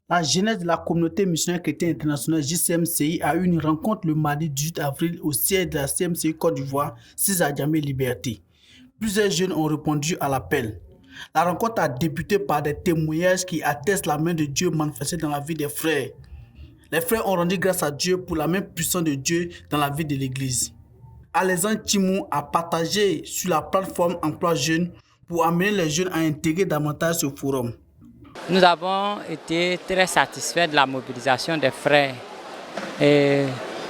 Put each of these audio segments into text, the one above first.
La jeunesse de la communauté missionnaire chrétienne internationale JCMCI a eu une rencontre le mardi 18 avril au siège de la CMCI Côte d'Ivoire, 6 à Djamé Liberté. Plusieurs jeunes ont répondu à l'appel. La rencontre a débuté par des témoignages qui attestent la main de Dieu manifestée dans la vie des frères. Les frères ont rendu grâce à Dieu pour la main puissante de Dieu dans la vie de l'Église. Alexandre Timou a partagé sur la plateforme Emploi Jeunes pour amener les jeunes à intégrer davantage ce forum. Nous avons été très satisfaits de la mobilisation des frères et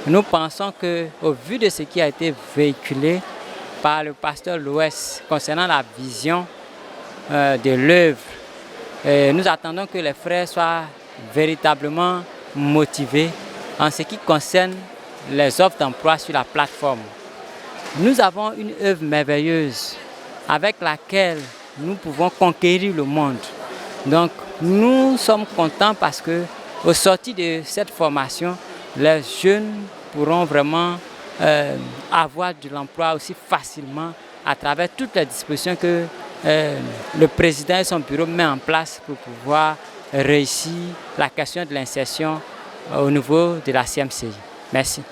nous pensons qu'au vu de ce qui a été véhiculé par le pasteur Louès concernant la vision de l'œuvre, nous attendons que les frères soient véritablement motivés en ce qui concerne les offres d'emploi sur la plateforme. Nous avons une œuvre merveilleuse avec laquelle nous pouvons conquérir le monde. Donc, nous sommes contents parce qu'au sorti de cette formation, les jeunes pourront vraiment avoir de l'emploi aussi facilement à travers toutes les dispositions que le président et son bureau met en place pour pouvoir réussir la question de l'insertion au niveau de la CMCI. Merci.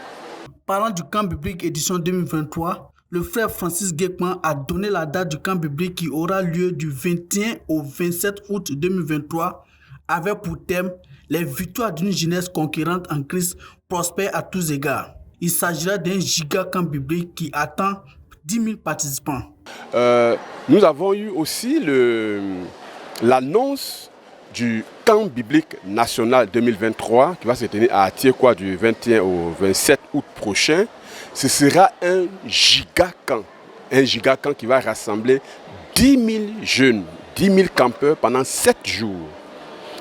Parlant du camp biblique édition 2023, le frère Francis Guekman a donné la date du camp biblique qui aura lieu du 21 au 27 août 2023 avec pour thème « Les victoires d'une jeunesse conquérante en Christ prospère à tous égards ». Il s'agira d'un giga camp biblique qui attend 10 000 participants. Nous avons eu aussi l'annonce du camp biblique national 2023 qui va se tenir à Atiekwa du 21 au 27 août prochain. Ce sera un giga camp qui va rassembler 10 000 jeunes, 10 000 campeurs pendant 7 jours.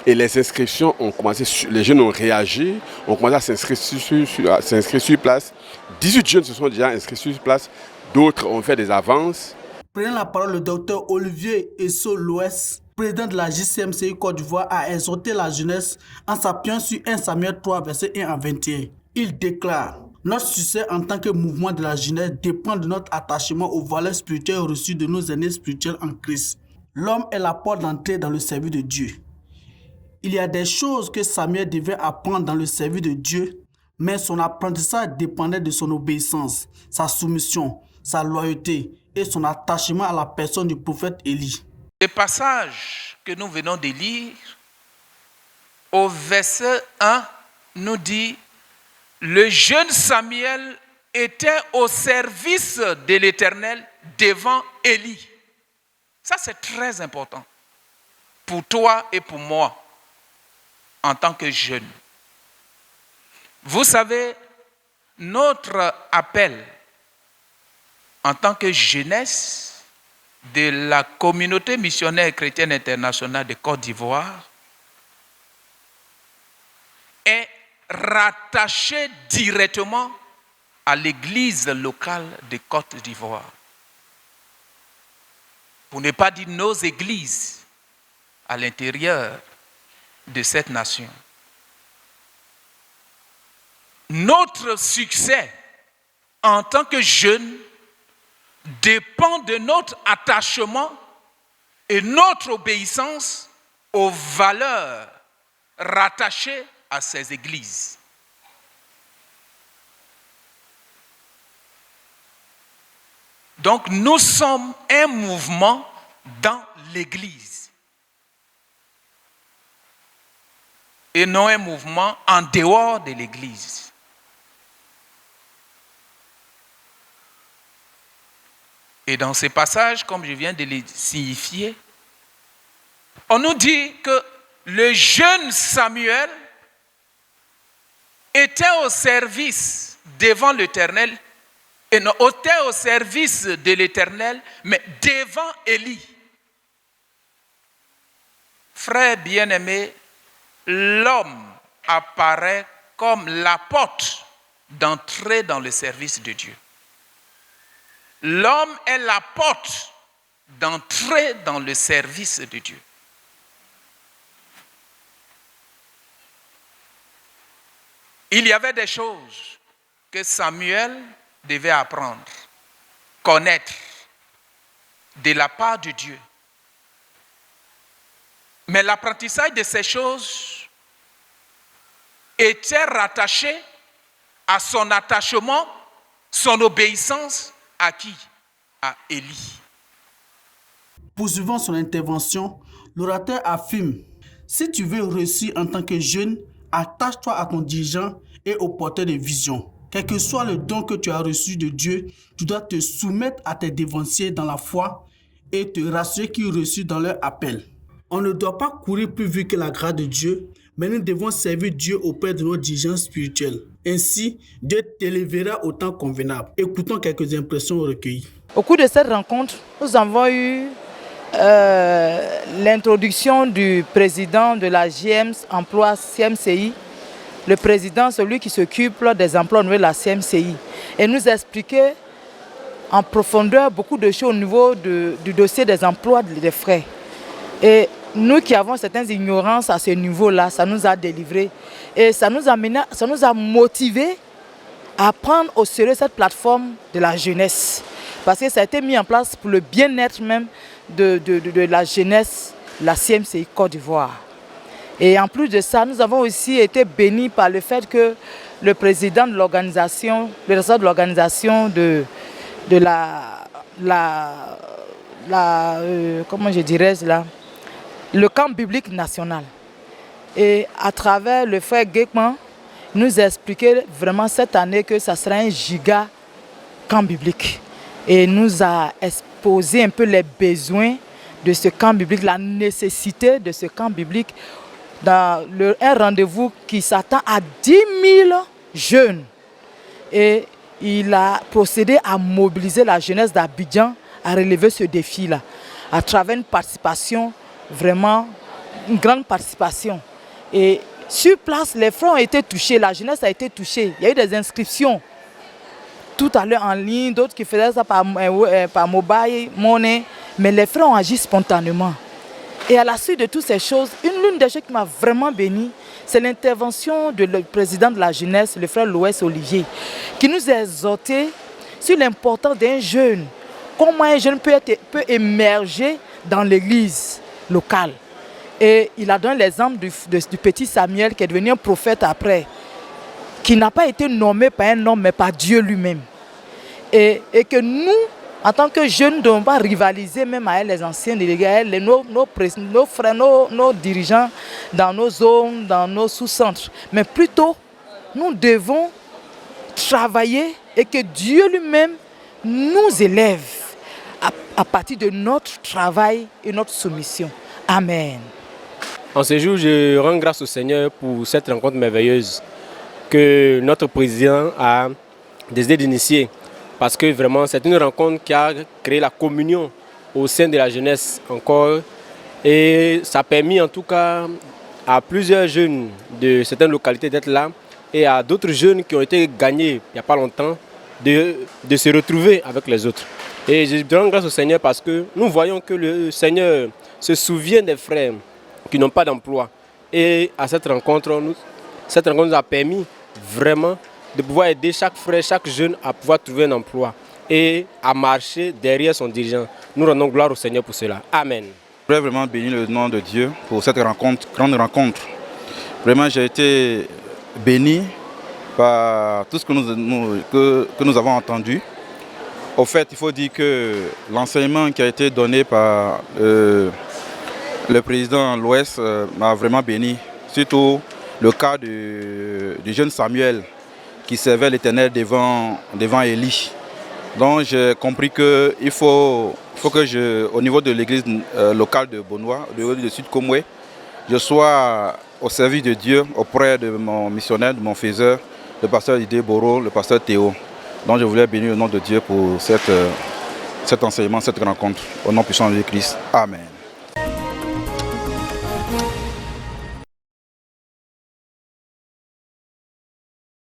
Et les inscriptions ont commencé, les jeunes ont réagi, ont commencé à s'inscrire sur place. 18 jeunes se sont déjà inscrits sur place, d'autres ont fait des avances. Prenant la parole, le docteur Olivier Esso-Louès, président de la JCMCI Côte d'Ivoire, a exhorté la jeunesse en s'appuyant sur 1 Samuel 3, versets 1 à 21. Il déclare: notre succès en tant que mouvement de la jeunesse dépend de notre attachement aux valeurs spirituelles reçues de nos aînés spirituels en Christ. L'homme est la porte d'entrée dans le service de Dieu. Il y a des choses que Samuel devait apprendre dans le service de Dieu, mais son apprentissage dépendait de son obéissance, sa soumission, sa loyauté et son attachement à la personne du prophète Élie. Le passage que nous venons de lire, au verset 1, nous dit: le jeune Samuel était au service de l'Éternel devant Élie. Ça, c'est très important pour toi et pour moi en tant que jeune. Vous savez, notre appel en tant que jeunesse de la communauté missionnaire chrétienne internationale de Côte d'Ivoire est rattaché directement à l'église locale de Côte d'Ivoire. Pour ne pas dire nos églises à l'intérieur de cette nation. Notre succès en tant que jeunes dépend de notre attachement et notre obéissance aux valeurs rattachées à ces églises. Donc nous sommes un mouvement dans l'église et non un mouvement en dehors de l'église. Et dans ces passages, comme je viens de les signifier, on nous dit que le jeune Samuel était au service devant l'Éternel, et non était au service de l'Éternel, mais devant Élie. Frères bien-aimés, l'homme apparaît comme la porte d'entrée dans le service de Dieu. L'homme est la porte d'entrée dans le service de Dieu. Il y avait des choses que Samuel devait apprendre, connaître de la part de Dieu. Mais l'apprentissage de ces choses était rattaché à son attachement, son obéissance à qui? À Élie. Poursuivant son intervention, l'orateur affirme: si tu veux réussir en tant que jeune, attache-toi à ton dirigeant et au porteur de vision. Quel que soit le don que tu as reçu de Dieu, tu dois te soumettre à tes dévanciers dans la foi et te rassurer qu'ils reçurent dans leur appel. On ne doit pas courir plus vite que la grâce de Dieu, mais nous devons servir Dieu auprès de nos dirigeants spirituels. Ainsi, Dieu t'élèvera au temps convenable. Écoutons quelques impressions recueillies. Au cours de cette rencontre, nous avons eu l'introduction du président de la GEMS Emploi CMCI, le président, celui qui s'occupe des emplois au niveau de la CMCI, et nous expliquer en profondeur beaucoup de choses au niveau du dossier des emplois des frais. Et nous qui avons certaines ignorances à ce niveau-là, ça nous a délivrés et ça nous a motivés à prendre au sérieux cette plateforme de la jeunesse. Parce que ça a été mis en place pour le bien-être même de la jeunesse, la CMCI Côte d'Ivoire. Et en plus de ça, nous avons aussi été bénis par le fait que le président de l'organisation, le responsable de l'organisation comment je dirais là, le camp biblique national. Et à travers le frère Gekman, nous expliquait vraiment cette année que ça sera un giga camp biblique. Et nous a exposé un peu les besoins de ce camp biblique, la nécessité de ce camp biblique dans un rendez-vous qui s'attend à 10 000 jeunes. Et il a procédé à mobiliser la jeunesse d'Abidjan à relever ce défi-là, à travers une participation, vraiment une grande participation. Et sur place, les frères ont été touchés, la jeunesse a été touchée. Il y a eu des inscriptions tout à l'heure en ligne, d'autres qui faisaient ça par mobile money, mais les frères ont agi spontanément. Et à la suite de toutes ces choses, l'une des choses qui m'a vraiment béni, c'est l'intervention du président de la jeunesse, le frère Louis Olivier, qui nous a exhorté sur l'importance d'un jeune. Comment un jeune peut émerger dans l'église locale. Et il a donné l'exemple du petit Samuel qui est devenu un prophète après, qui n'a pas été nommé par un homme mais par Dieu lui-même. Et que nous, en tant que jeunes, ne devons pas rivaliser même avec les anciens délégués, nos frères, nos dirigeants dans nos zones, dans nos sous-centres. Mais plutôt, nous devons travailler et que Dieu lui-même nous élève à partir de notre travail et notre soumission. Amen. En ce jour, je rends grâce au Seigneur pour cette rencontre merveilleuse que notre président a décidé d'initier. Parce que vraiment, c'est une rencontre qui a créé la communion au sein de la jeunesse encore. Et ça a permis en tout cas à plusieurs jeunes de certaines localités d'être là et à d'autres jeunes qui ont été gagnés il n'y a pas longtemps de se retrouver avec les autres. Et je rends grâce au Seigneur parce que nous voyons que le Seigneur se souvient des frères qui n'ont pas d'emploi. Et à cette rencontre nous a permis vraiment de pouvoir aider chaque frère, chaque jeune à pouvoir trouver un emploi et à marcher derrière son dirigeant. Nous rendons gloire au Seigneur pour cela. Amen. Je voudrais vraiment bénir le nom de Dieu pour cette rencontre, grande rencontre. Vraiment, j'ai été béni par tout ce que nous avons entendu. Au fait, il faut dire que l'enseignement qui a été donné par le président Louis m'a vraiment béni. Surtout le cas du jeune Samuel qui servait l'Éternel devant Élie. Donc j'ai compris qu'il faut que au niveau de l'église locale de Bonois, au niveau de Sud Komwe, je sois au service de Dieu auprès de mon missionnaire, de mon faiseur, le pasteur Idé Boro, le pasteur Théo. Donc je voulais bénir le nom de Dieu pour cet enseignement, cette rencontre. Au nom puissant de Christ. Amen.